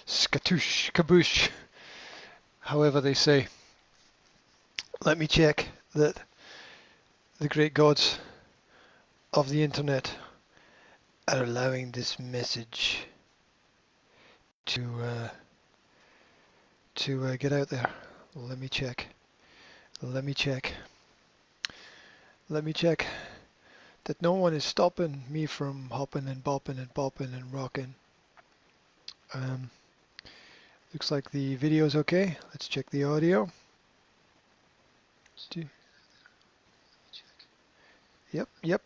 Skatoosh, kaboosh, however they say. Let me check that the great gods of the internet are allowing this message to get out there. Let me check. Let me check. Let me check that no one is stopping me from hopping and bopping and bopping and rocking. Um, Looks like the video's okay. Let's check the audio.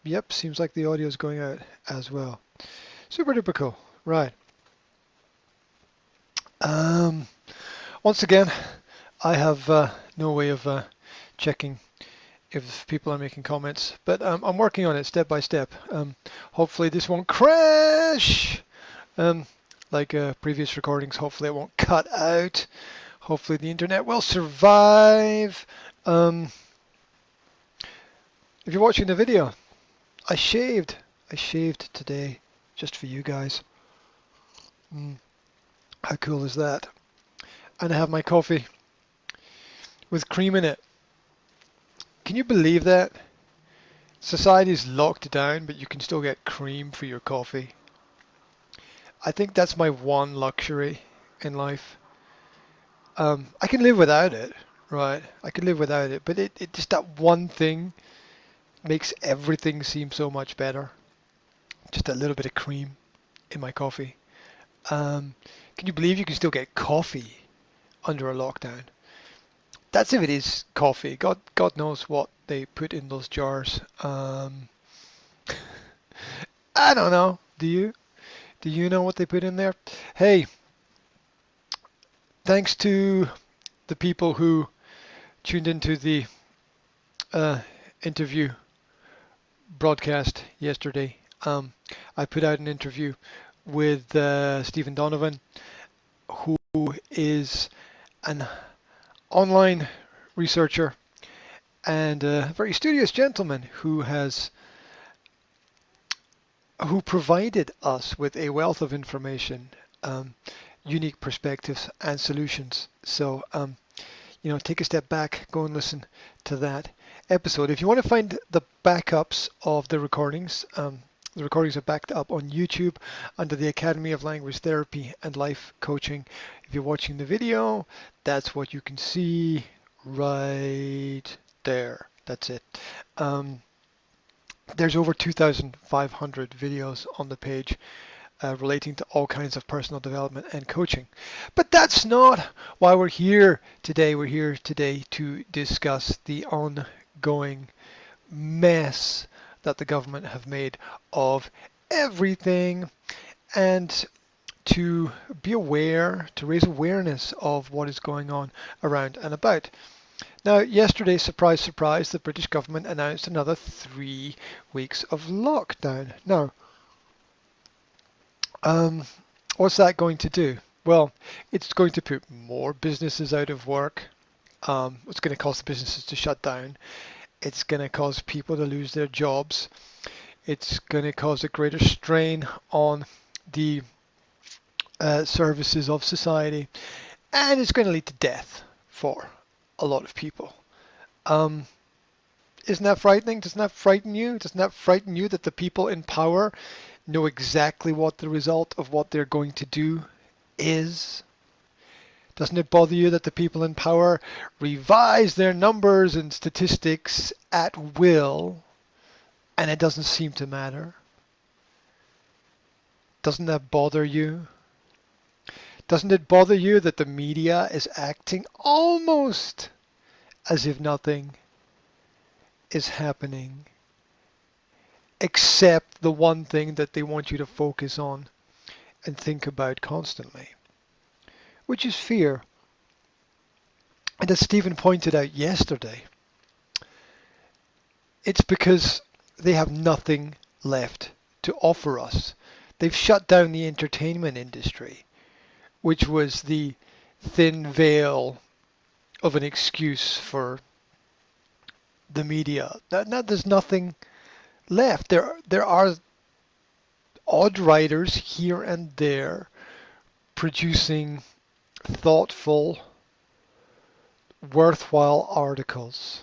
Yep. Seems like the audio is going out as well. Super duper cool. Right. Um, Once again, I have no way of checking if people are making comments, but I'm working on it step by step. Hopefully this won't crash um, like previous recordings. Hopefully it won't cut out. Hopefully the internet will survive. If you're watching the video, I shaved. I shaved today just for you guys. How cool is that? And I have my coffee with cream in it. Can you believe that? Society's locked down, but you can still get cream for your coffee. I think that's my one luxury in life. I can live without it, right? I can live without it, but it just that one thing makes everything seem so much better. Just a little bit of cream in my coffee. Can you believe you can still get coffee under a lockdown? That's if it is coffee. God knows what they put in those jars. I don't know. Do you? Do you know what they put in there? Hey, thanks to the people who tuned into the uh, interview broadcast yesterday. I put out an interview with Stephen Donovan, who is an online researcher and a very studious gentleman who provided us with a wealth of information, unique perspectives and solutions. So, take a step back, go and listen to that episode. If you want to find the backups of the recordings are backed up on YouTube under the Academy of Language Therapy and Life Coaching. If you're watching the video, that's what you can see right there. That's it. There's over 2,500 videos on the page relating to all kinds of personal development and coaching. But that's not why we're here today. We're here today to discuss the ongoing mess that the government have made of everything and to be aware, to raise awareness of what is going on around and about. Now, yesterday, surprise, surprise, the British government announced another 3 weeks of lockdown. Now, what's that going to do? Well, it's going to put more businesses out of work. It's going to cause the businesses to shut down. It's going to cause people to lose their jobs. It's going to cause a greater strain on the services of society. And it's going to lead to death for a lot of people. Isn't that frightening? Doesn't that frighten you? Doesn't that frighten you that the people in power know exactly what the result of what they're going to do is? Doesn't it bother you that the people in power revise their numbers and statistics at will and it doesn't seem to matter? Doesn't that bother you? Doesn't it bother you that the media is acting almost as if nothing is happening except the one thing that they want you to focus on and think about constantly, which is fear? And as Stephen pointed out yesterday, it's because they have nothing left to offer us. They've shut down the entertainment industry, which was the thin veil of an excuse for the media. Now there's nothing left. There are odd writers here and there producing thoughtful, worthwhile articles.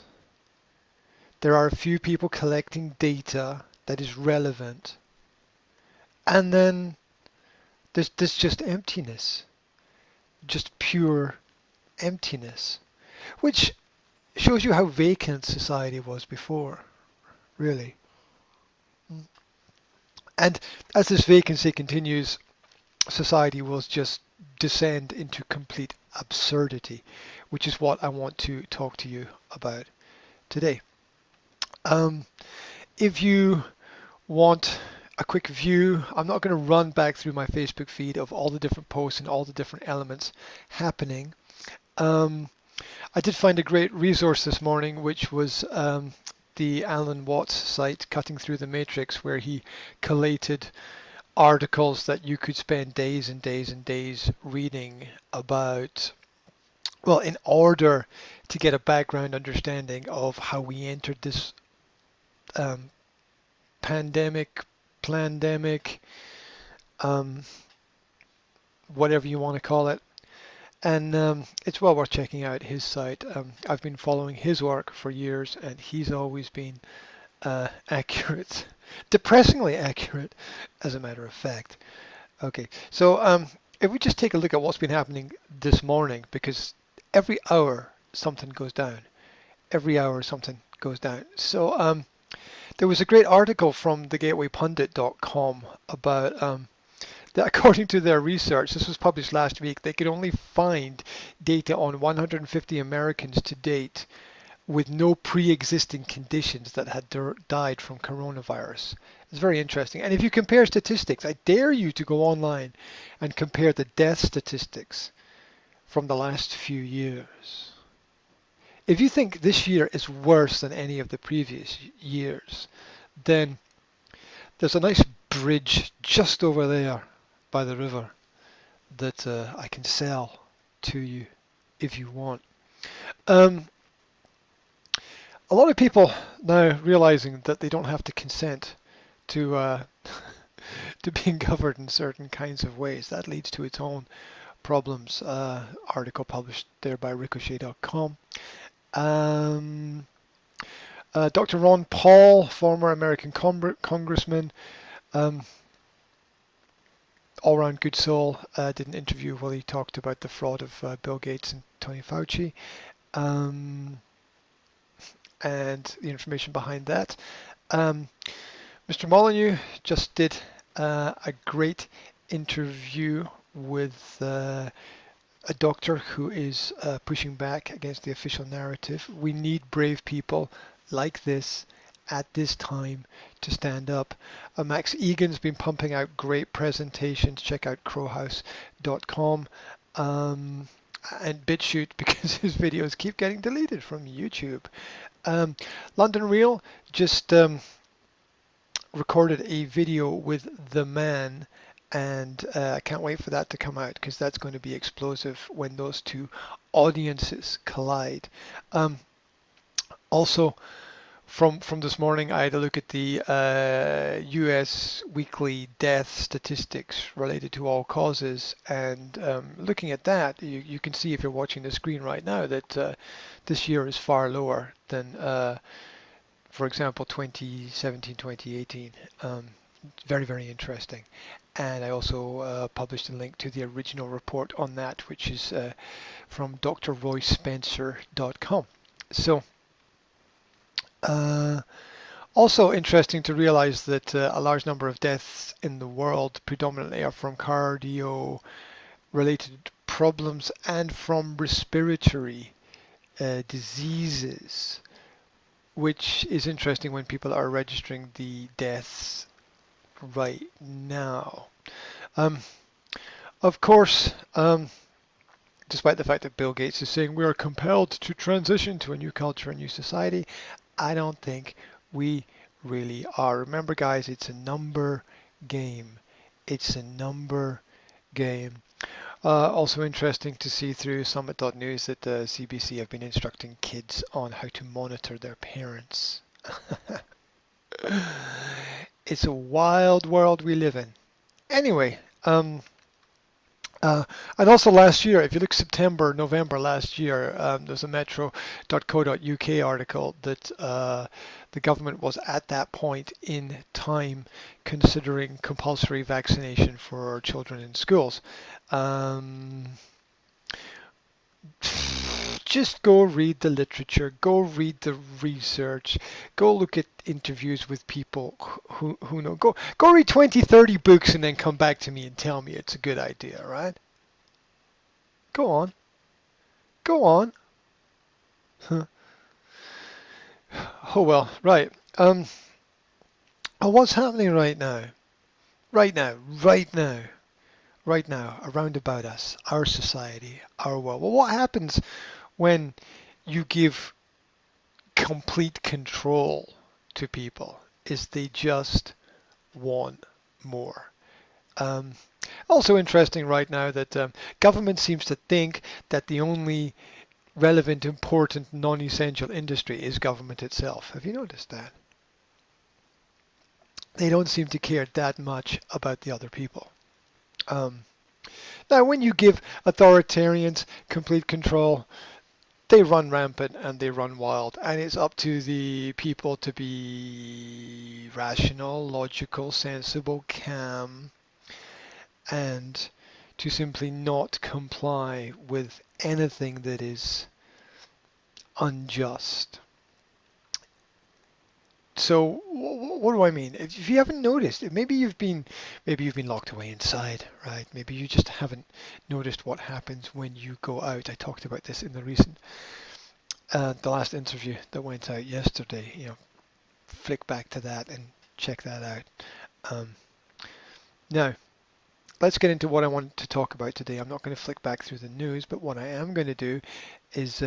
There are a few people collecting data that is relevant. And then there's just emptiness, just pure emptiness, which shows you how vacant society was before, really. And as this vacancy continues, society will just descend into complete absurdity, which is what I want to talk to you about today. If you want a quick view, I'm not going to run back through my Facebook feed of all the different posts and all the different elements happening. I did find a great resource this morning, which was the Alan Watts site, Cutting Through the Matrix, where he collated articles that you could spend days and days and days reading about, well, in order to get a background understanding of how we entered this pandemic, whatever you want to call it. And it's well worth checking out his site. I've been following his work for years, and he's always been accurate, depressingly accurate, as a matter of fact. Okay, so if we just take a look at what's been happening this morning, because every hour something goes down. Every hour something goes down. So there was a great article from thegatewaypundit.com about that according to their research, this was published last week, they could only find data on 150 Americans to date with no pre-existing conditions that had died from coronavirus. It's very interesting. And if you compare statistics, I dare you to go online and compare the death statistics from the last few years. If you think this year is worse than any of the previous years, then there's a nice bridge just over there by the river that I can sell to you if you want. A lot of people now realizing that they don't have to consent to to being governed in certain kinds of ways. That leads to its own problems. Article published there by Ricochet.com. Dr. Ron Paul, former American congressman, all-round good soul, did an interview where he talked about the fraud of Bill Gates and Tony Fauci, and the information behind that. Mr. Molyneux just did a great interview with a doctor who is pushing back against the official narrative. We need brave people like this at this time to stand up. Max Egan's been pumping out great presentations. Check out crowhouse.com and BitChute, because his videos keep getting deleted from YouTube. London Real just recorded a video with The Man, and I can't wait for that to come out, because that's going to be explosive when those two audiences collide. Also, from this morning, I had a look at the US weekly death statistics related to all causes, and looking at that, you can see, if you're watching the screen right now, that this year is far lower than, for example, 2017, 2018. Very, very interesting. And I also published a link to the original report on that, which is from drroyspencer.com. So, also interesting to realize that a large number of deaths in the world predominantly are from cardio-related problems and from respiratory diseases, which is interesting when people are registering the deaths right now. Of course, despite the fact that Bill Gates is saying we are compelled to transition to a new culture, a new society, I don't think we really are. Remember, guys, it's a number game. It's a number game. Also interesting to see through Summit.news that the CBC have been instructing kids on how to monitor their parents. It's a wild world we live in. Anyway, Uh, and also last year, if you look September, November last year, there's a metro.co.uk article that the government was at that point in time considering compulsory vaccination for children in schools. Um, just go read the literature, go read the research, go look at interviews with people who know. Go read 20, 30 books and then come back to me and tell me it's a good idea, right? Go on. Go on. Oh well, right. What's happening right now? Right now, right now, right now, around about us, our society, our world. Well, what happens when you give complete control to people? Is they just want more. Um, Also interesting right now that government seems to think that the only relevant, important, non-essential industry is government itself. Have you noticed that? They don't seem to care that much about the other people. Um, Now, when you give authoritarians complete control, they run rampant and they run wild, and it's up to the people to be rational, logical, sensible, calm, and to simply not comply with anything that is unjust. So what do I mean? If you haven't noticed, maybe you've been locked away inside, right? Maybe you just haven't noticed what happens when you go out. I talked about this in the last interview that went out yesterday. Flick back to that and check that out. Um, Now, let's get into what I want to talk about today. I'm not going to flick back through the news, but what I am going to do is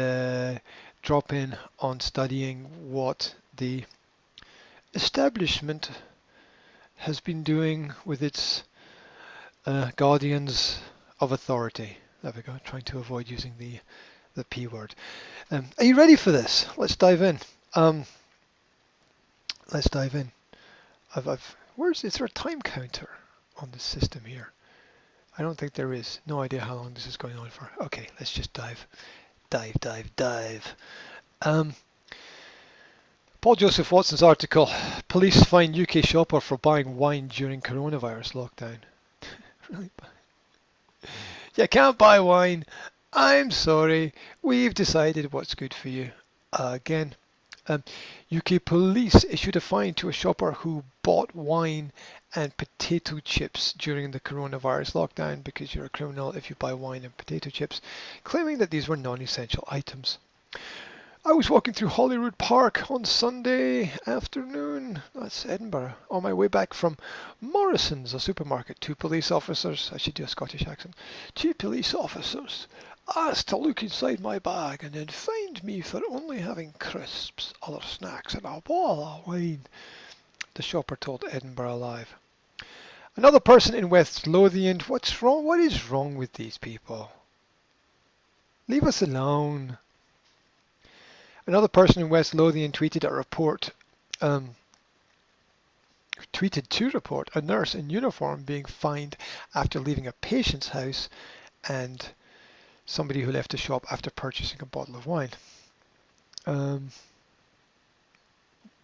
drop in on studying what the establishment has been doing with its guardians of authority. There we go, trying to avoid using the P word. Are you ready for this? Let's dive in. Um, let's dive in. Is there a time counter on the system here? I don't think there is. No idea how long this is going on for. Okay, let's just dive. Dive, dive, dive. Um, Paul Joseph Watson's article, Police Fine UK Shopper for Buying Wine During Coronavirus Lockdown. Really? You can't buy wine. I'm sorry. We've decided what's good for you. Again, um, UK police issued a fine to a shopper who bought wine and potato chips during the coronavirus lockdown because you're a criminal if you buy wine and potato chips, claiming that these were non-essential items. I was walking through Holyrood Park on Sunday afternoon, that's Edinburgh, on my way back from Morrison's, a supermarket. Two police officers, I should do a Scottish accent, two police officers asked to look inside my bag and then fined me for only having crisps, other snacks and a bottle of wine, the shopper told Edinburgh Live. Another person in West Lothian, what's wrong? What is wrong with these people? Leave us alone. Another person in West Lothian tweeted to report a nurse in uniform being fined after leaving a patient's house and somebody who left the shop after purchasing a bottle of wine.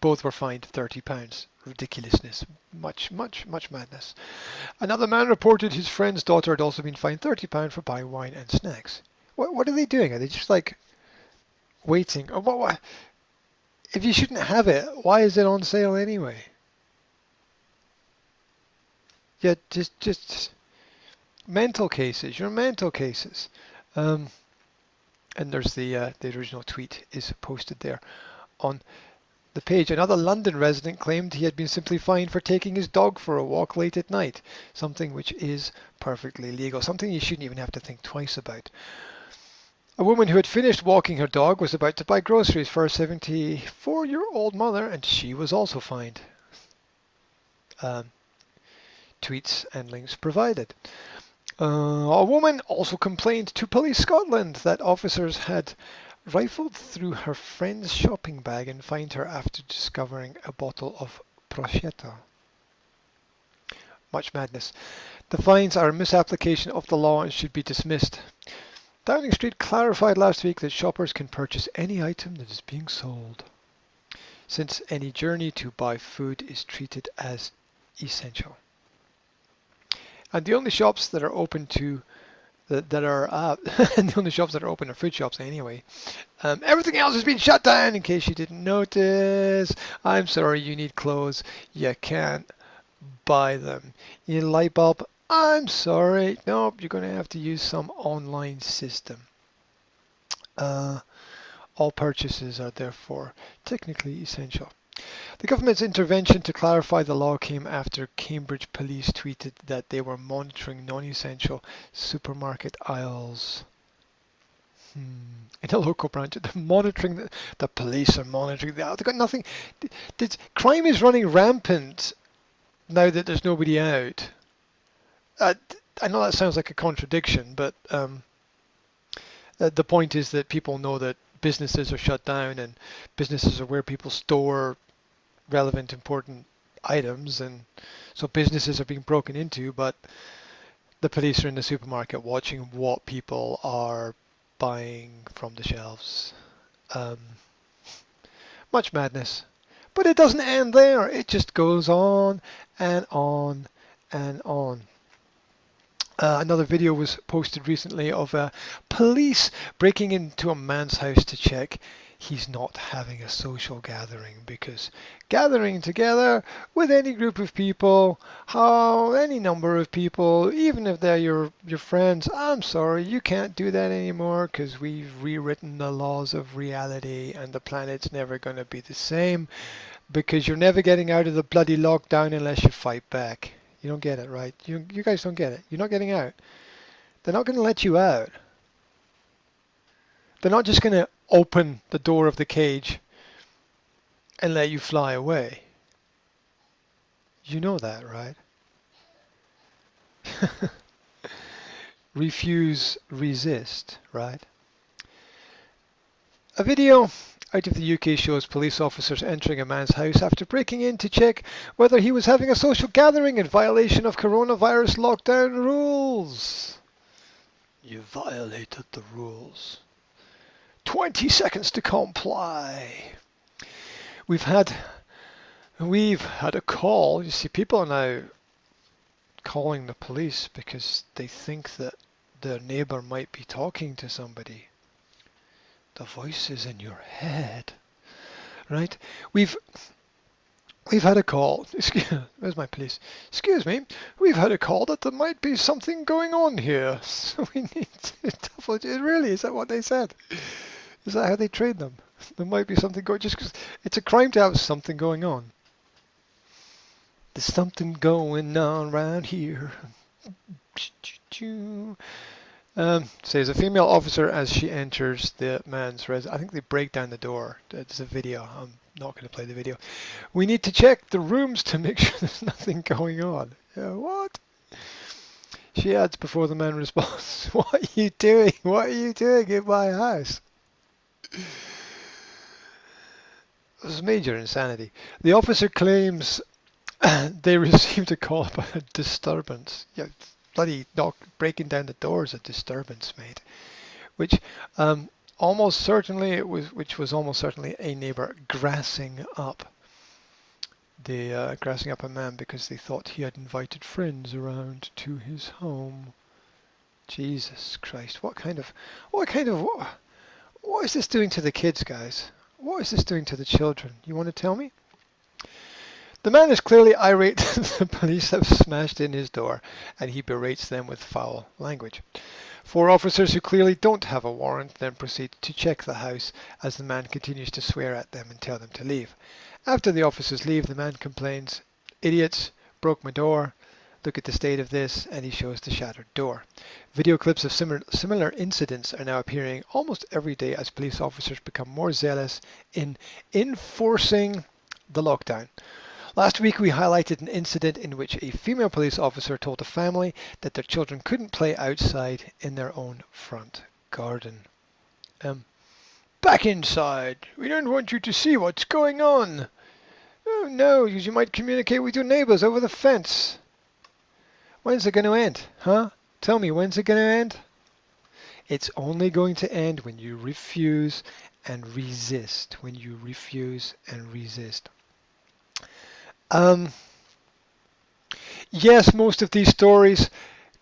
Both were fined £30. Ridiculousness. Much, much, much madness. Another man reported his friend's daughter had also been fined £30 for buying wine and snacks. What are they doing? Are they just like waiting? Or what? If you shouldn't have it, why is it on sale anyway? Yeah, just mental cases. You're mental cases. And there's the original tweet is posted there on the page. Another London resident claimed he had been simply fined for taking his dog for a walk late at night, something which is perfectly legal, something you shouldn't even have to think twice about. A woman who had finished walking her dog was about to buy groceries for her 74-year-old mother, and she was also fined. Tweets and links provided. A woman also complained to Police Scotland that officers had rifled through her friend's shopping bag and fined her after discovering a bottle of prosciutto. Much madness. The fines are a misapplication of the law and should be dismissed. Downing Street clarified last week that shoppers can purchase any item that is being sold, since any journey to buy food is treated as essential. And the only shops that are open to that are and the only shops that are open are food shops anyway. Everything else has been shut down. In case you didn't notice, I'm sorry. You need clothes. You can't buy them. You need a light bulb. I'm sorry. Nope. You're going to have to use some online system. All purchases are therefore technically essential. The government's intervention to clarify the law came after Cambridge police tweeted that they were monitoring non-essential supermarket aisles. In a local branch, they're monitoring the police are monitoring the aisles. They've got nothing. Crime is running rampant now that there's nobody out. I know that sounds like a contradiction, but the point is that people know that businesses are shut down and businesses are where people store relevant, important items, and so businesses are being broken into, but the police are in the supermarket watching what people are buying from the shelves. Much madness. But it doesn't end there. It just goes on and on and on. Another video was posted recently of police breaking into a man's house to check he's not having a social gathering, because gathering together with any group of people, any number of people, even if they're your friends, I'm sorry, you can't do that anymore because we've rewritten the laws of reality and the planet's never going to be the same, because you're never getting out of the bloody lockdown unless you fight back. You don't get it, right? You guys don't get it. You're not getting out. They're not going to let you out. They're not just going to open the door of the cage and let you fly away. You know that, right? Refuse, resist, right? A video out of the UK shows police officers entering a man's house after breaking in to check whether he was having a social gathering in violation of coronavirus lockdown rules. You violated the rules. 20 seconds to comply. We've had a call. You see, people are now calling the police because they think that their neighbour might be talking to somebody. The voice is in your head, right? We've had a call. Where's my police? Excuse me. We've had a call that there might be something going on here. So we need to double. Really, is that what they said? Is that how they train them? There might be something going. Just because it's a crime to have something going on. There's something going on around here. Says a female officer as she enters the man's residence. I think they break down the door. It's a video. I'm not going to play the video. We need to check the rooms to make sure there's nothing going on. What? She adds before the man responds, "What are you doing? What are you doing in my house?" This is major insanity. The officer claims they received a call about a disturbance. Yeah, bloody breaking down the door is a disturbance, mate. Which was almost certainly a neighbour grassing up a man because they thought he had invited friends around to his home. Jesus Christ, what is this doing to the kids, guys? What is this doing to the children? You want to tell me? The man is clearly irate that the police have smashed in his door, and he berates them with foul language. 4 officers who clearly don't have a warrant then proceed to check the house as the man continues to swear at them and tell them to leave. After the officers leave, the man complains, "Idiots, broke my door. Look at the state of this," and he shows the shattered door. Video clips of similar incidents are now appearing almost every day as police officers become more zealous in enforcing the lockdown. Last week we highlighted an incident in which a female police officer told a family that their children couldn't play outside in their own front garden. Back inside. We don't want you to see what's going on. Oh no, because you might communicate with your neighbours over the fence. When's it going to end? Huh? Tell me, when's it going to end? It's only going to end when you refuse and resist. When you refuse and resist. Yes, most of these stories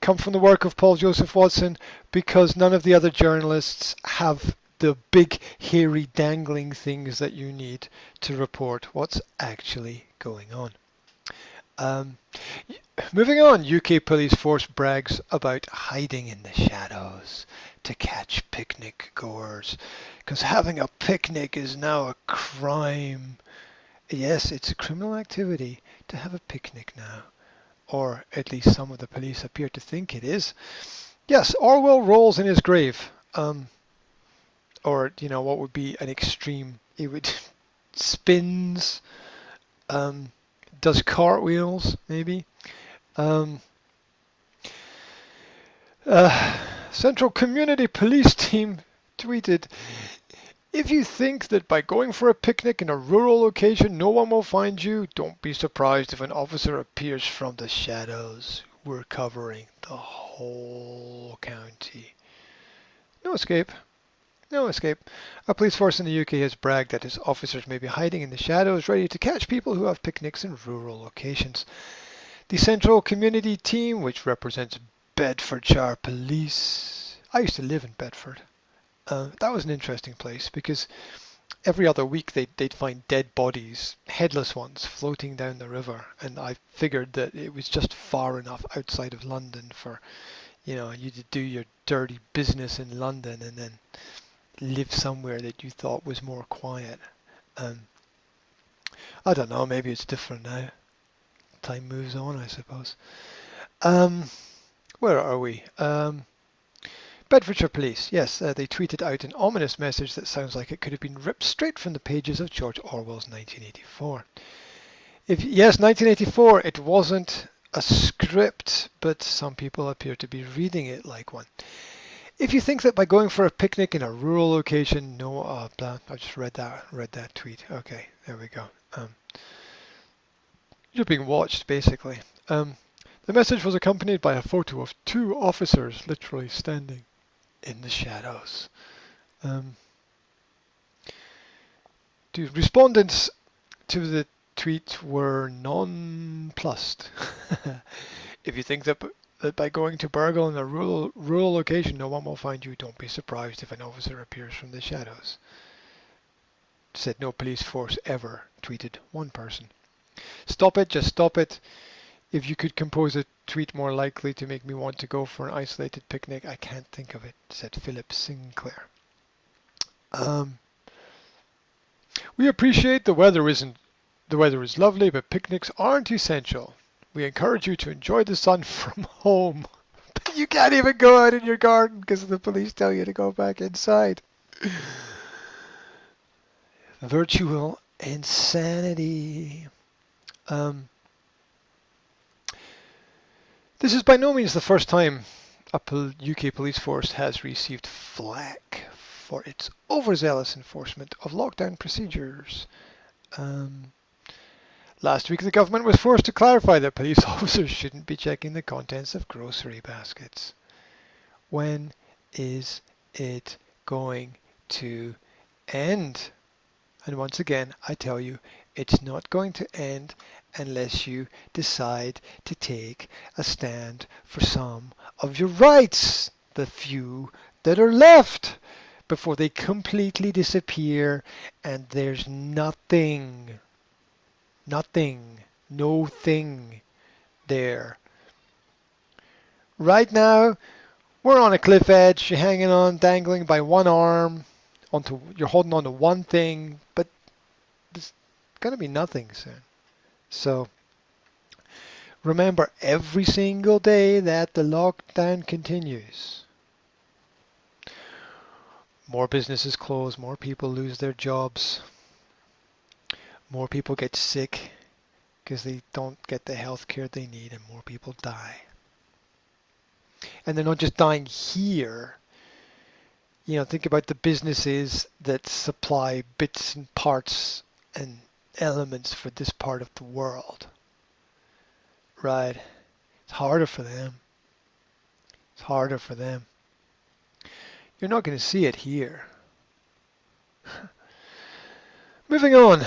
come from the work of Paul Joseph Watson because none of the other journalists have the big, hairy, dangling things that you need to report what's actually going on. Um, Moving on, UK police force brags about hiding in the shadows to catch picnic goers because having a picnic is now a crime. Yes, it's a criminal activity to have a picnic now, or at least some of the police appear to think it is. Yes, Orwell rolls in his grave, or what would be an extreme? He would spins, does cartwheels maybe. Um, Central Community Police Team tweeted, if you think that by going for a picnic in a rural location no one will find you, don't be surprised if an officer appears from the shadows. We're covering the whole county. No escape. No escape. A police force in the UK has bragged that its officers may be hiding in the shadows, ready to catch people who have picnics in rural locations. The Central Community Team, which represents Bedfordshire Police. I used to live in Bedford. That was an interesting place because every other week they'd find dead bodies, headless ones, floating down the river. And I figured that it was just far enough outside of London for, you to do your dirty business in London and then live somewhere that you thought was more quiet. I don't know, maybe it's different now. Time moves on, I suppose. Where are we? Bedfordshire Police, yes, they tweeted out an ominous message that sounds like it could have been ripped straight from the pages of George Orwell's 1984. Yes, 1984, it wasn't a script, but some people appear to be reading it like one. If you think that by going for a picnic in a rural location, I just read that tweet. Okay, there we go. You're being watched, basically. The message was accompanied by a photo of two officers literally standing in the shadows. The respondents to the tweet were nonplussed. If you think that by going to burgle in a rural location no one will find you, don't be surprised if an officer appears from the shadows. Said no police force ever, tweeted one person. Stop it, just stop it. If you could compose a tweet more likely to make me want to go for an isolated picnic, I can't think of it, said Philip Sinclair. We appreciate the weather is lovely, but picnics aren't essential. We encourage you to enjoy the sun from home. But you can't even go out in your garden because the police tell you to go back inside. Virtual insanity. This is by no means the first time a UK police force has received flack for its overzealous enforcement of lockdown procedures. Last week the government was forced to clarify that police officers shouldn't be checking the contents of grocery baskets. When is it going to end? And once again, I tell you, it's not going to end unless you decide to take a stand for some of your rights, the few that are left, before they completely disappear and there's no thing there. Right now, we're on a cliff edge, you're hanging on, dangling by one arm, you're holding on to one thing, but there's going to be nothing soon. So remember, every single day that the lockdown continues, more businesses close, more people lose their jobs, more people get sick because they don't get the health care they need, and more people die. And they're not just dying here. Think about the businesses that supply bits and parts and elements for this part of the world. Right? It's harder for them. It's harder for them. You're not going to see it here. Moving on.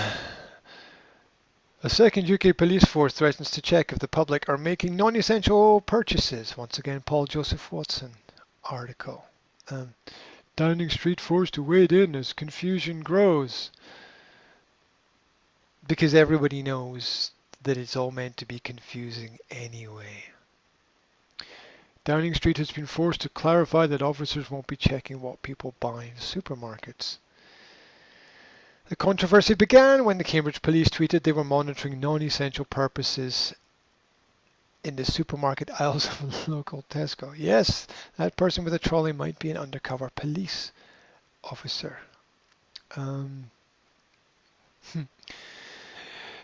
A second UK police force threatens to check if the public are making non-essential purchases. Once again, Paul Joseph Watson article. Downing Street forced to wade in as confusion grows. Because everybody knows that it's all meant to be confusing anyway. Downing Street has been forced to clarify that officers won't be checking what people buy in supermarkets. The controversy began when the Cambridge police tweeted they were monitoring non-essential purposes in the supermarket aisles of a local Tesco. Yes, that person with a trolley might be an undercover police officer.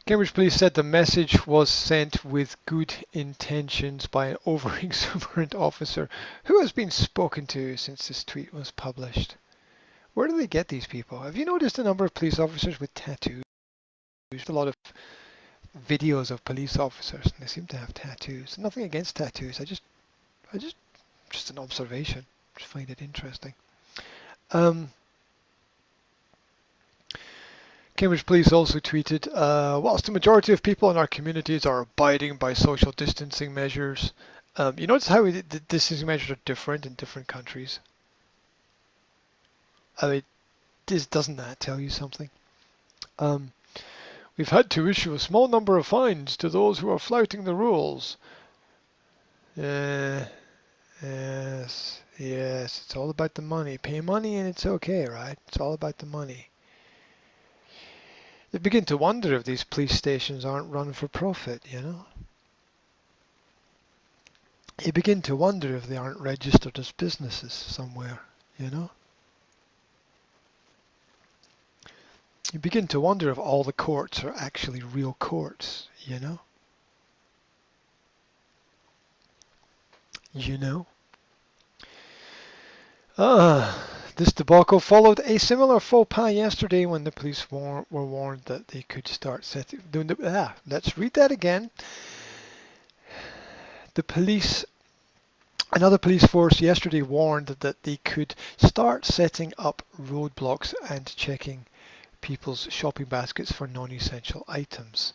Cambridge Police said the message was sent with good intentions by an over-exuberant officer who has been spoken to since this tweet was published. Where do they get these people? Have you noticed a number of police officers with tattoos? There's a lot of videos of police officers and they seem to have tattoos. Nothing against tattoos. I just an observation. Just find it interesting. Cambridge Police also tweeted, whilst the majority of people in our communities are abiding by social distancing measures, you notice how the distancing measures are different in different countries? I mean, doesn't that tell you something? We've had to issue a small number of fines to those who are flouting the rules. Yes, it's all about the money. Pay money and it's okay, right? It's all about the money. You begin to wonder if these police stations aren't run for profit, you know? You begin to wonder if they aren't registered as businesses somewhere, you know? You begin to wonder if all the courts are actually real courts, you know? You know? This debacle followed a similar faux pas yesterday when the police were warned that they could start setting... let's read that again. Another police force yesterday warned that they could start setting up roadblocks and checking people's shopping baskets for non-essential items.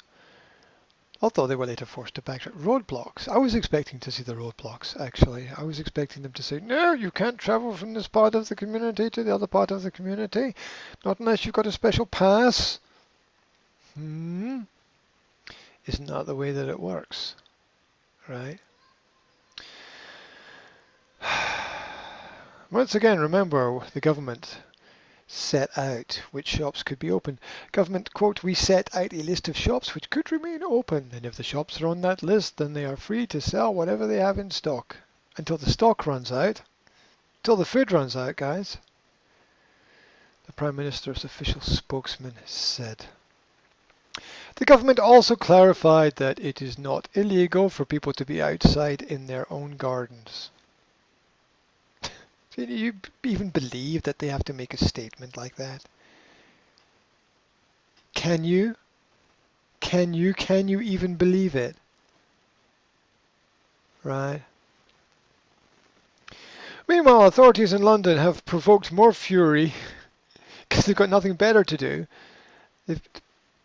Although they were later forced to backtrack. Roadblocks. I was expecting to see the roadblocks, actually. I was expecting them to say, no, you can't travel from this part of the community to the other part of the community. Not unless you've got a special pass. Isn't that the way that it works? Right? Once again, remember, the government set out which shops could be open. Government, quote, we set out a list of shops which could remain open, and if the shops are on that list, then they are free to sell whatever they have in stock. Until the stock runs out. Until the food runs out, guys. The Prime Minister's official spokesman said. The government also clarified that it is not illegal for people to be outside in their own gardens. Do you even believe that they have to make a statement like that? Can you? Can you even believe it? Right. Meanwhile, authorities in London have provoked more fury because they've got nothing better to do. They've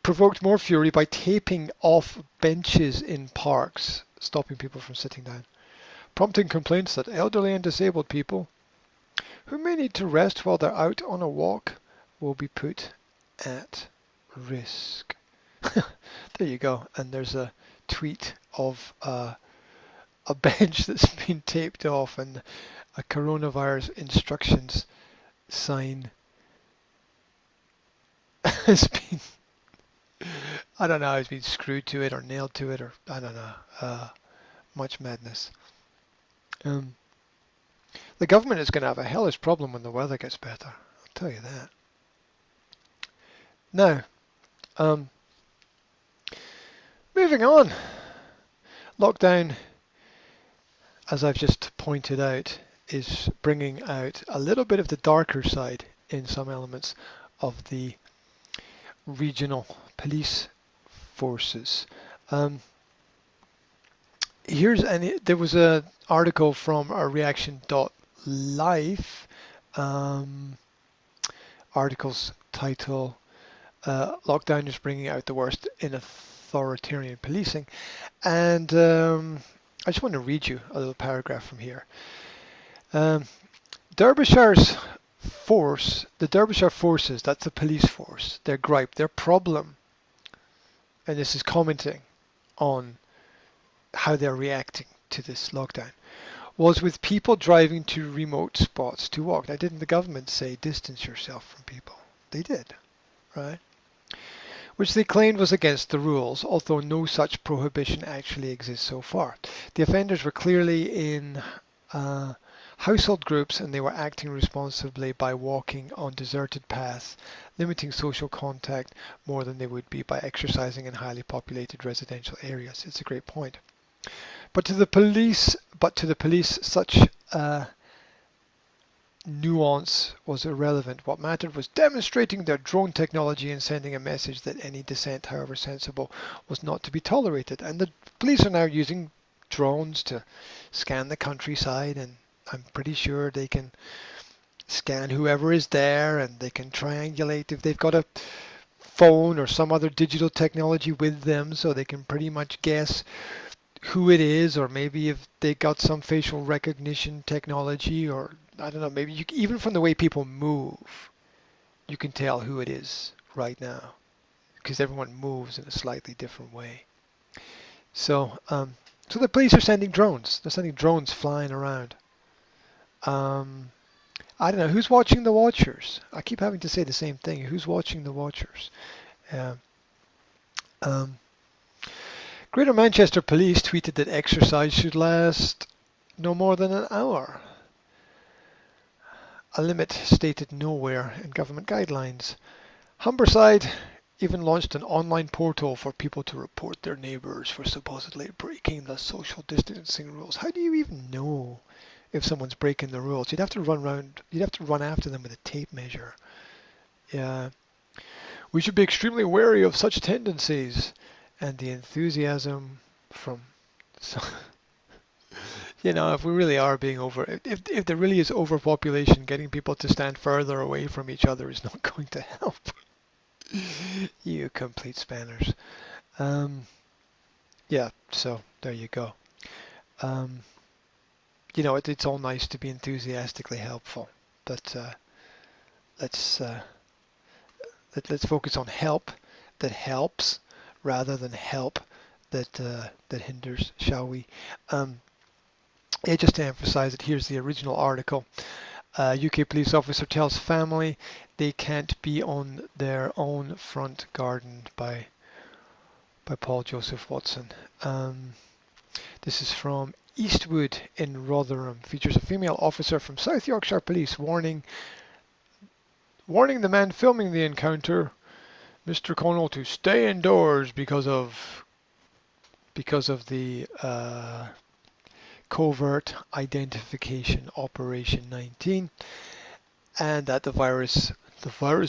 provoked more fury by taping off benches in parks, stopping people from sitting down, prompting complaints that elderly and disabled people who may need to rest while they're out on a walk will be put at risk. There you go. And there's a tweet of a bench that's been taped off and a coronavirus instructions sign has been, I don't know, it's been screwed to it or nailed to it or I don't know. Much madness. The government is going to have a hellish problem when the weather gets better. I'll tell you that. Now, moving on. Lockdown, as I've just pointed out, is bringing out a little bit of the darker side in some elements of the regional police forces. There was an article from a reaction.life. Um, Article's title, Lockdown is bringing out the worst in authoritarian policing. And I just want to read you a little paragraph from here. Um, Derbyshire's the Derbyshire forces, that's the police force, their gripe, their problem, and this is commenting on how they're reacting to this lockdown, was with people driving to remote spots to walk. Now, didn't the government say distance yourself from people? They did, right? Which they claimed was against the rules, although no such prohibition actually exists so far. The offenders were clearly in household groups and they were acting responsibly by walking on deserted paths, limiting social contact more than they would be by exercising in highly populated residential areas. It's a great point. But to the police, such nuance was irrelevant. What mattered was demonstrating their drone technology and sending a message that any dissent, however sensible, was not to be tolerated. And the police are now using drones to scan the countryside, and I'm pretty sure they can scan whoever is there, and they can triangulate if they've got a phone or some other digital technology with them, so they can pretty much guess who it is, or maybe if they got some facial recognition technology, or I don't know, maybe even from the way people move, you can tell who it is right now because everyone moves in a slightly different way. So the police are sending drones. They're sending drones flying around. I don't know who's watching the watchers. I keep having to say the same thing. Who's watching the watchers? Uh, um, Greater Manchester Police tweeted that exercise should last no more than an hour. A limit stated nowhere in government guidelines. Humberside even launched an online portal for people to report their neighbours for supposedly breaking the social distancing rules. How do you even know if someone's breaking the rules? You'd have to run after them with a tape measure. Yeah. We should be extremely wary of such tendencies. And the enthusiasm from, so, if we really are being if there really is overpopulation, getting people to stand further away from each other is not going to help. You complete spanners. Yeah, so there you go. It's all nice to be enthusiastically helpful, but let's focus on help that helps rather than help that hinders, shall we? Just to emphasize it, here's the original article. UK police officer tells family they can't be on their own front garden by Paul Joseph Watson. This is from Eastwood in Rotherham. Features a female officer from South Yorkshire Police warning the man filming the encounter, Mr. Connell, to stay indoors because of the covert identification Operation 19, and that the virus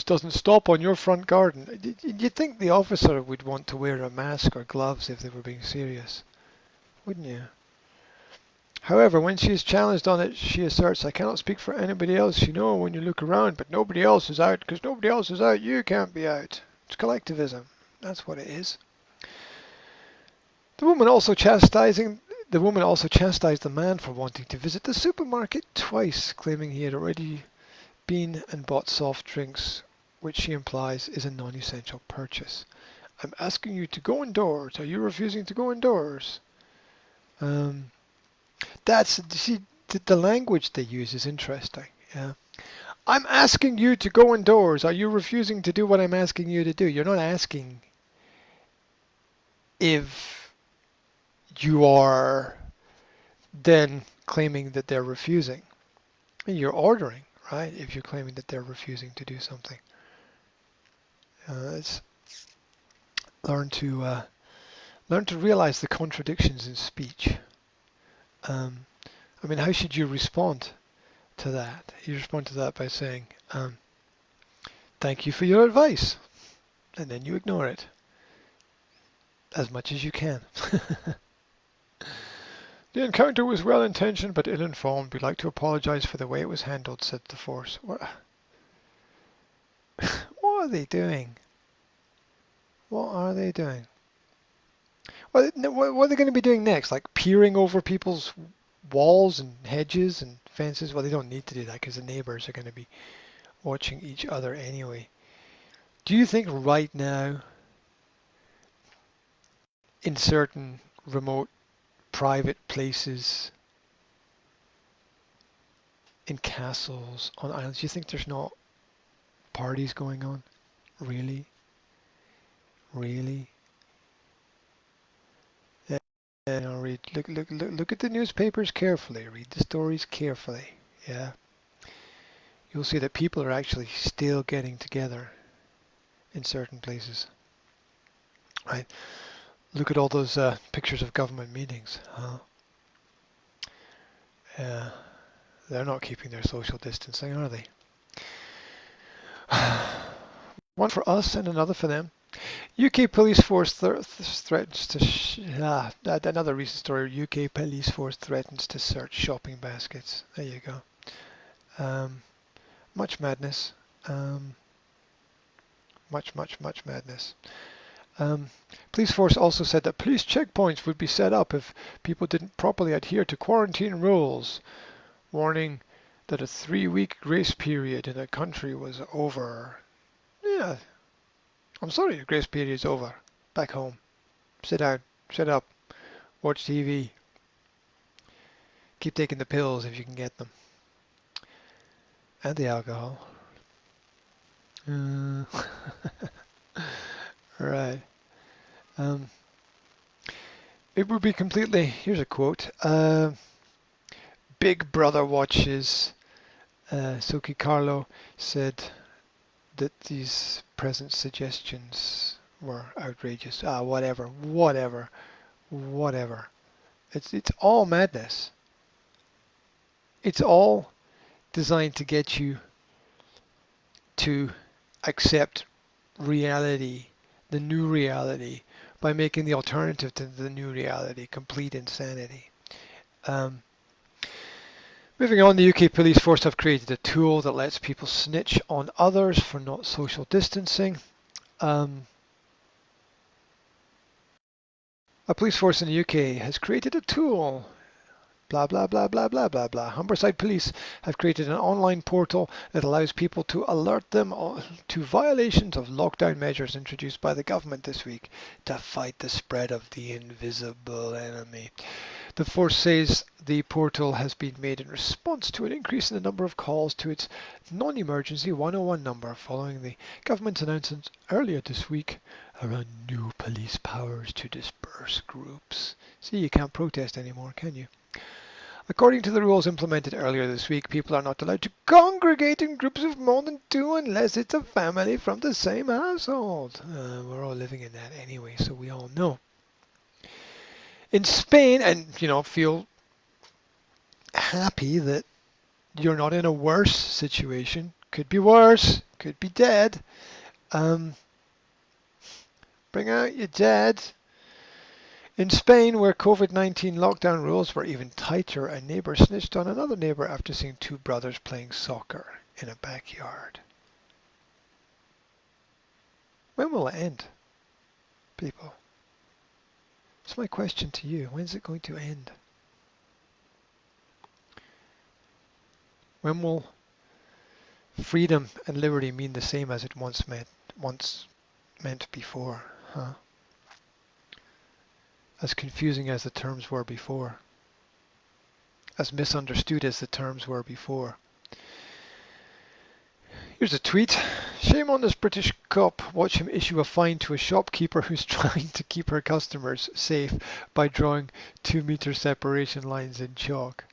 doesn't stop on your front garden. You'd think the officer would want to wear a mask or gloves if they were being serious, wouldn't you? However, when she is challenged on it, she asserts, I cannot speak for anybody else. You know, when you look around, but nobody else is out. Because nobody else is out, you can't be out. It's collectivism. That's what it is. The woman also chastised the man for wanting to visit the supermarket twice, claiming he had already been and bought soft drinks, which she implies is a non-essential purchase. I'm asking you to go indoors. Are you refusing to go indoors? The language they use is interesting. Yeah. I'm asking you to go indoors. Are you refusing to do what I'm asking you to do? You're not asking if you are then claiming that they're refusing. You're ordering, right? If you're claiming that they're refusing to do something. It's learn to realize the contradictions in speech. How should you respond to that? You respond to that by saying, thank you for your advice. And then you ignore it as much as you can. The encounter was well-intentioned but ill-informed. We'd like to apologize for the way it was handled, said the force. What, what are they doing? What are they doing? What are they going to be doing next? Like peering over people's walls and hedges and fences? Well, they don't need to do that because the neighbors are going to be watching each other anyway. Do you think right now, in certain remote private places, in castles, on islands, do you think there's not parties going on? Really? Really? Yeah, read, look at the newspapers carefully. Read the stories carefully. Yeah, you'll see that people are actually still getting together in certain places. Right? Look at all those pictures of government meetings. Huh? Yeah, they're not keeping their social distancing, are they? One for us and another for them. UK police force threatens to another recent story. UK police force threatens to search shopping baskets. There you go. Much madness. Much madness. Police force also said that police checkpoints would be set up if people didn't properly adhere to quarantine rules, warning that a 3-week grace period in the country was over. Yeah, I'm sorry, your grace period is over. Back home. Sit down. Shut up. Watch TV. Keep taking the pills if you can get them. And the alcohol. Right. It would be completely, here's a quote, Big Brother watches, Sophie Carlo said that these present suggestions were outrageous. Whatever. It's all madness. It's all designed to get you to accept reality, the new reality, by making the alternative to the new reality complete insanity. Moving on, the UK police force have created a tool that lets people snitch on others for not social distancing. A police force in the UK has created a tool. Blah, blah, blah, blah, blah, blah, blah. Humberside Police have created an online portal that allows people to alert them to violations of lockdown measures introduced by the government this week to fight the spread of the invisible enemy. The force says the portal has been made in response to an increase in the number of calls to its non-emergency 101 number following the government's announcement earlier this week around new police powers to disperse groups. See, you can't protest anymore, can you? According to the rules implemented earlier this week, people are not allowed to congregate in groups of more than 2 unless it's a family from the same household. We're all living in that anyway, so we all know. In Spain, and feel happy that you're not in a worse situation. Could be worse, could be dead. Bring out your dead. In Spain, where COVID-19 lockdown rules were even tighter, a neighbor snitched on another neighbor after seeing 2 brothers playing soccer in a backyard. When will it end, people? That's my question to you. When's it going to end? When will freedom and liberty mean the same as it once meant before? Huh? As confusing as the terms were before. As misunderstood as the terms were before. Here's a tweet. Shame on this British cop. Watch him issue a fine to a shopkeeper who's trying to keep her customers safe by drawing 2-meter separation lines in chalk.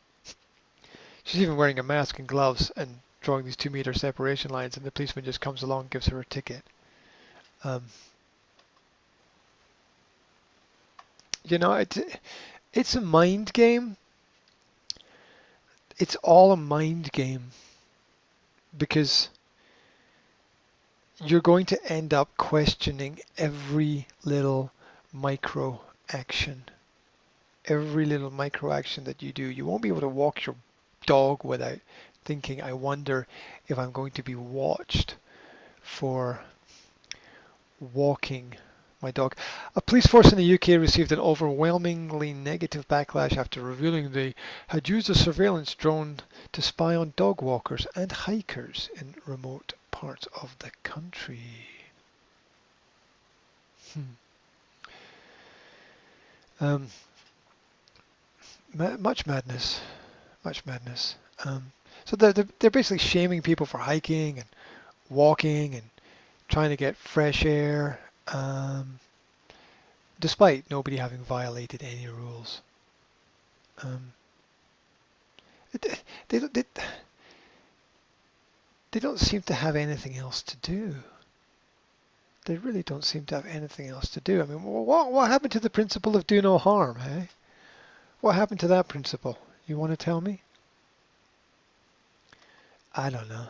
She's even wearing a mask and gloves and drawing these 2-meter separation lines, and the policeman just comes along and gives her a ticket. It's a mind game. It's all a mind game because you're going to end up questioning every little micro action every little micro action that you do. You won't be able to walk your dog without thinking, I wonder if I'm going to be watched for walking my dog. A police force in the UK received an overwhelmingly negative backlash after revealing they had used a surveillance drone to spy on dog walkers and hikers in remote parts of the country. Um, much madness, much madness. So they're basically shaming people for hiking and walking and trying to get fresh air, despite nobody having violated any rules. It, they, they, they don't seem to have anything else to do. They really don't seem to have anything else to do. I mean, what happened to the principle of do no harm, eh? What happened to that principle? You want to tell me? I don't know.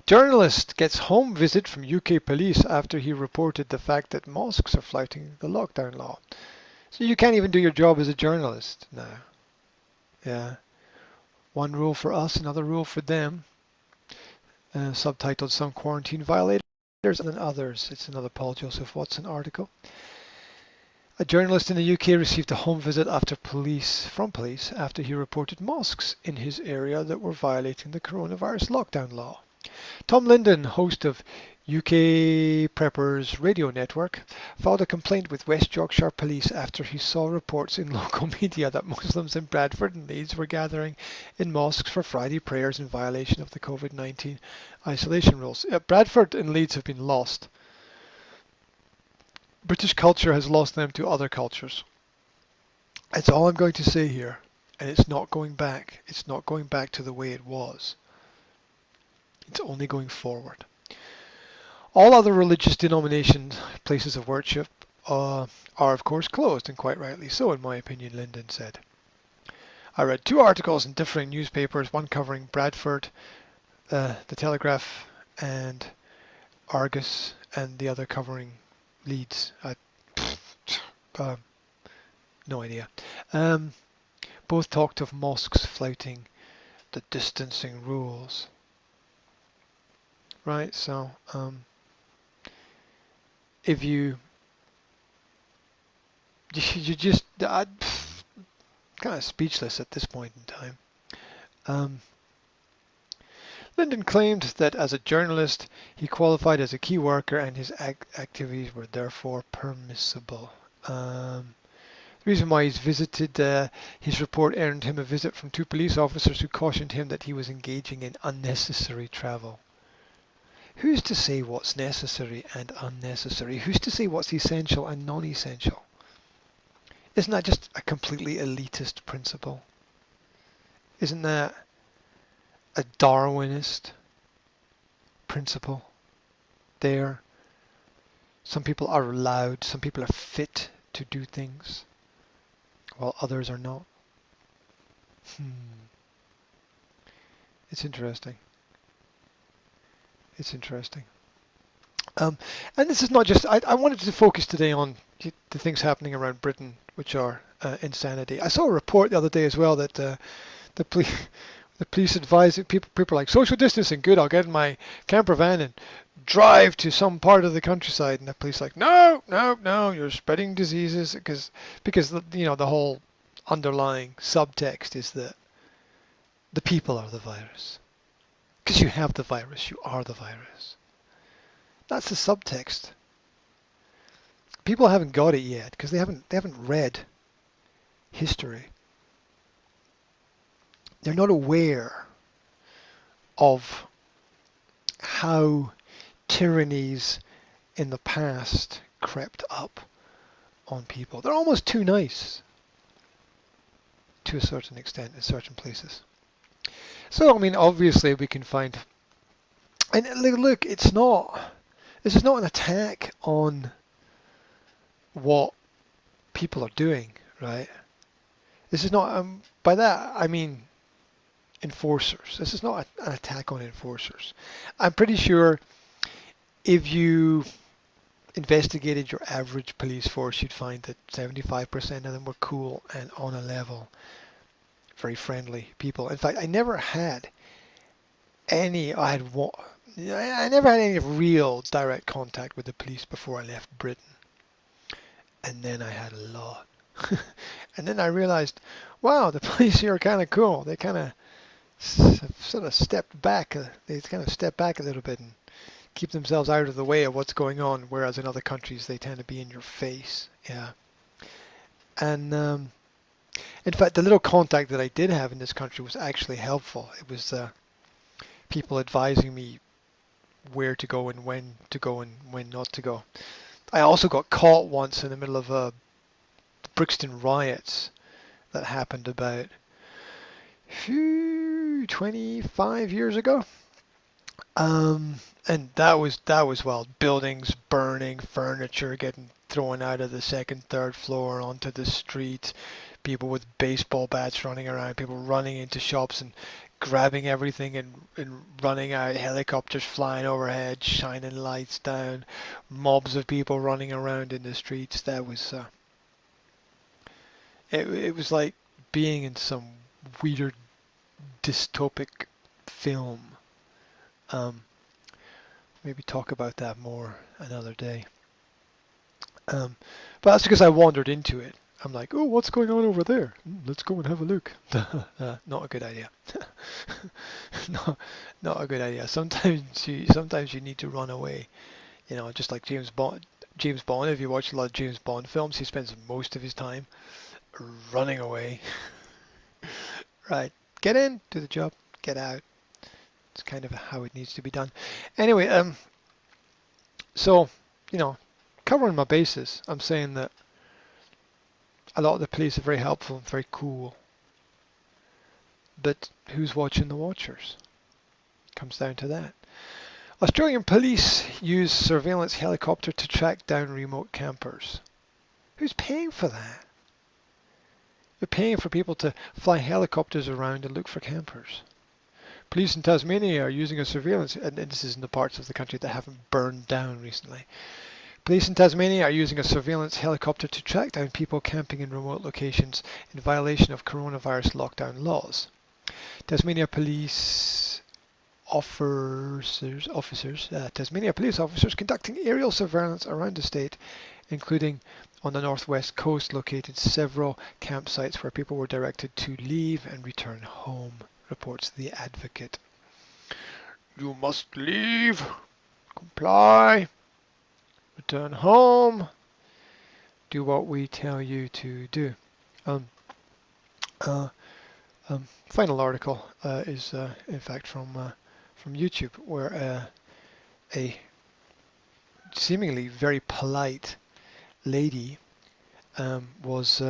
Journalist gets home visit from UK police after he reported the fact that mosques are flouting the lockdown law. So you can't even do your job as a journalist now. Yeah. One rule for us, another rule for them. Subtitled Some Quarantine Violators Than Others. It's another Paul Joseph Watson article. A journalist in the UK received a home visit from police after he reported mosques in his area that were violating the coronavirus lockdown law. Tom Linden, host of UK Preppers Radio Network, filed a complaint with West Yorkshire Police after he saw reports in local media that Muslims in Bradford and Leeds were gathering in mosques for Friday prayers in violation of the COVID-19 isolation rules. Bradford and Leeds have been lost. British culture has lost them to other cultures. That's all I'm going to say here. And it's not going back. It's not going back to the way it was. It's only going forward. All other religious denominations, places of worship, are of course closed, and quite rightly so, in my opinion, Linden said. I read 2 articles in differing newspapers, one covering Bradford, the Telegraph and Argus, and the other covering Leeds. No idea. Both talked of mosques flouting the distancing rules. Right, so if you just kind of speechless at this point in time. Linden claimed that as a journalist he qualified as a key worker and his activities were therefore permissible. The reason why he's visited, his report earned him a visit from 2 police officers who cautioned him that he was engaging in unnecessary travel. Who's to say what's necessary and unnecessary? Who's to say what's essential and non-essential? Isn't that just a completely elitist principle? Isn't that a Darwinist principle there? Some people are allowed, some people are fit to do things, while others are not. It's interesting. It's interesting. And this is not just, I wanted to focus today on the things happening around Britain, which are insanity. I saw a report the other day as well that the police advise people are like, social distancing, good, I'll get in my camper van and drive to some part of the countryside. And the police are like, no, you're spreading diseases, because the whole underlying subtext is that the people are the virus. Because you have the virus, you are the virus. That's the subtext. People haven't got it yet because they haven't read history. They're not aware of how tyrannies in the past crept up on people. They're almost too nice to a certain extent in certain places. So, I mean, obviously we can find, and look, this is not an attack on what people are doing, right? This is not, by that I mean enforcers. This is not an attack on enforcers. I'm pretty sure if you investigated your average police force, you'd find that 75% of them were cool and on a level, very friendly people. In fact, I never had any, I had one, I never had any real direct contact with the police before I left Britain. And then I had a lot. And then I realized, wow, the police here are kind of cool. They kind of sort of stepped back. They kind of step back a little bit and keep themselves out of the way of what's going on, whereas in other countries they tend to be in your face. Yeah. And in fact, the little contact that I did have in this country was actually helpful. It was people advising me where to go and when to go and when not to go. I also got caught once in the middle of the Brixton riots that happened about 25 years ago. And that was wild. Buildings burning, furniture getting thrown out of the second, third floor onto the street, people with baseball bats running around, people running into shops and grabbing everything and running out, helicopters flying overhead, shining lights down, mobs of people running around in the streets. That was it was like being in some weird dystopic film. Maybe talk about that more another day. But that's because I wandered into it. I'm like, oh, what's going on over there? Let's go and have a look. Not a good idea. No, not a good idea. Sometimes you need to run away. You know, just like James Bond. James Bond. If you watch a lot of James Bond films, he spends most of his time running away. Right. Get in, do the job, get out. It's kind of how it needs to be done. Anyway, so, you know, covering my bases, I'm saying that a lot of the police are very helpful and very cool. But who's watching the watchers? Comes down to that. Australian police use surveillance helicopter to track down remote campers. Who's paying for that? They're paying for people to fly helicopters around and look for campers. Police in Tasmania are using a surveillance, and this is in the parts of the country that haven't burned down recently. Police in Tasmania are using a surveillance helicopter to track down people camping in remote locations in violation of coronavirus lockdown laws. Tasmania police officers conducting aerial surveillance around the state, including on the northwest coast, located several campsites where people were directed to leave and return home, reports The Advocate. You must leave, comply, return home, do what we tell you to do. Final article is in fact from YouTube, where a seemingly very polite lady was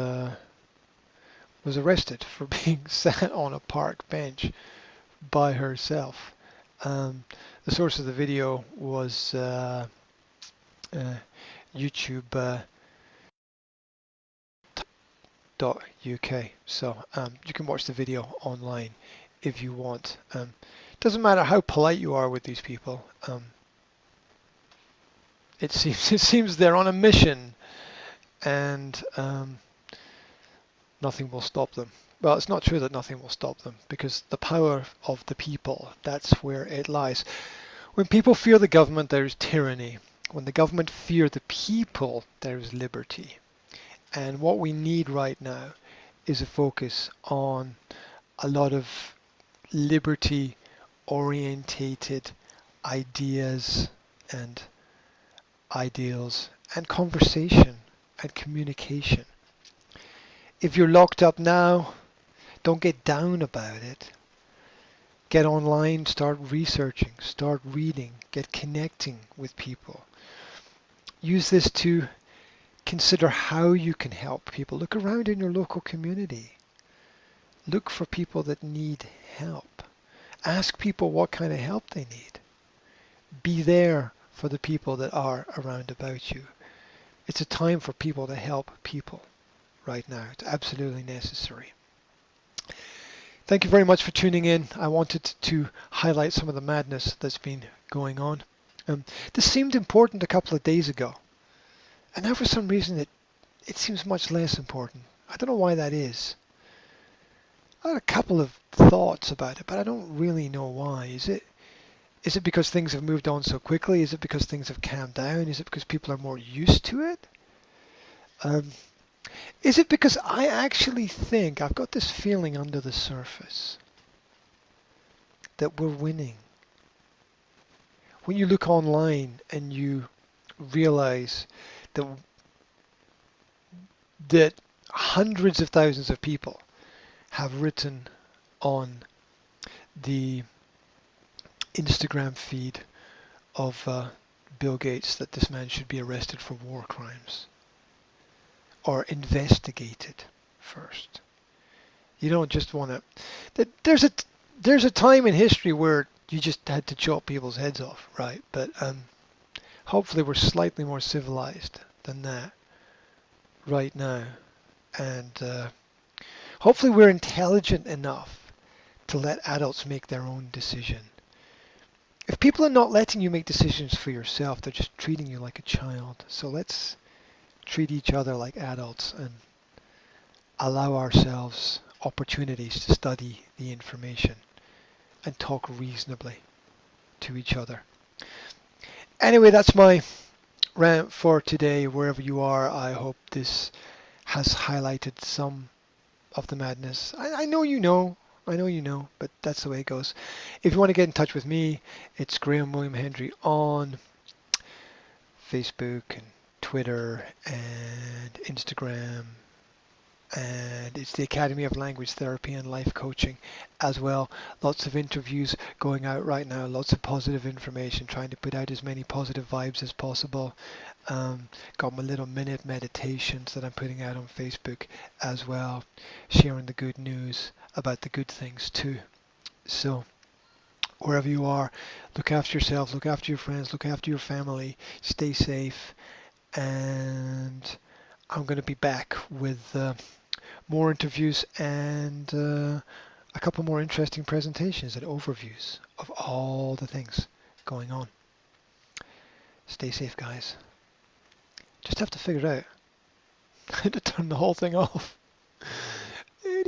arrested for being sat on a park bench by herself. The source of the video was YouTube.uk, so you can watch the video online if you want. Doesn't matter how polite you are with these people. It seems they're on a mission, and nothing will stop them. Well, it's not true that nothing will stop them, because the power of the people, that's where it lies. When people fear the government, there is tyranny. When the government fear the people, there is liberty. And what we need right now is a focus on a lot of liberty-orientated ideas and ideals and conversation and communication. If you're locked up now, don't get down about it. Get online, start researching, start reading, get connecting with people. Use this to consider how you can help people. Look around in your local community. Look for people that need help. Ask people what kind of help they need. Be there for the people that are around about you. It's a time for people to help people right now. It's absolutely necessary. Thank you very much for tuning in. I wanted to highlight some of the madness that's been going on. This seemed important a couple of days ago. And now for some reason it seems much less important. I don't know why that is. I had a couple of thoughts about it, but I don't really know why. Is it because things have moved on so quickly? Is it because things have calmed down? Is it because people are more used to it? Um, is it because I actually think I've got this feeling under the surface that we're winning? When you look online and you realize that that hundreds of thousands of people have written on the Instagram feed of Bill Gates that this man should be arrested for war crimes or investigated first. You don't just want to. There's a time in history where you just had to chop people's heads off, right? But hopefully we're slightly more civilized than that right now, and hopefully we're intelligent enough to let adults make their own decision. If people are not letting you make decisions for yourself, they're just treating you like a child. So let's treat each other like adults and allow ourselves opportunities to study the information and talk reasonably to each other. Anyway, that's my rant for today. Wherever you are, I hope this has highlighted some of the madness. I know you know. I know you know, but that's the way it goes. If you want to get in touch with me, it's Graham William Hendry on Facebook and Twitter and Instagram, and it's the Academy of Language Therapy and Life Coaching as well. Lots of interviews going out right now, lots of positive information, trying to put out as many positive vibes as possible. Got my little minute meditations that I'm putting out on Facebook as well, sharing the good news about the good things too. So wherever you are, look after yourself, look after your friends, look after your family, stay safe, and I'm going to be back with more interviews and a couple more interesting presentations and overviews of all the things going on. Stay safe, guys. Just have to figure out how to turn the whole thing off. I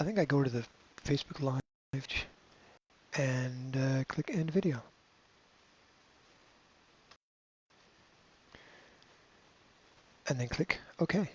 think I go to the Facebook Live and click end video. And then click OK.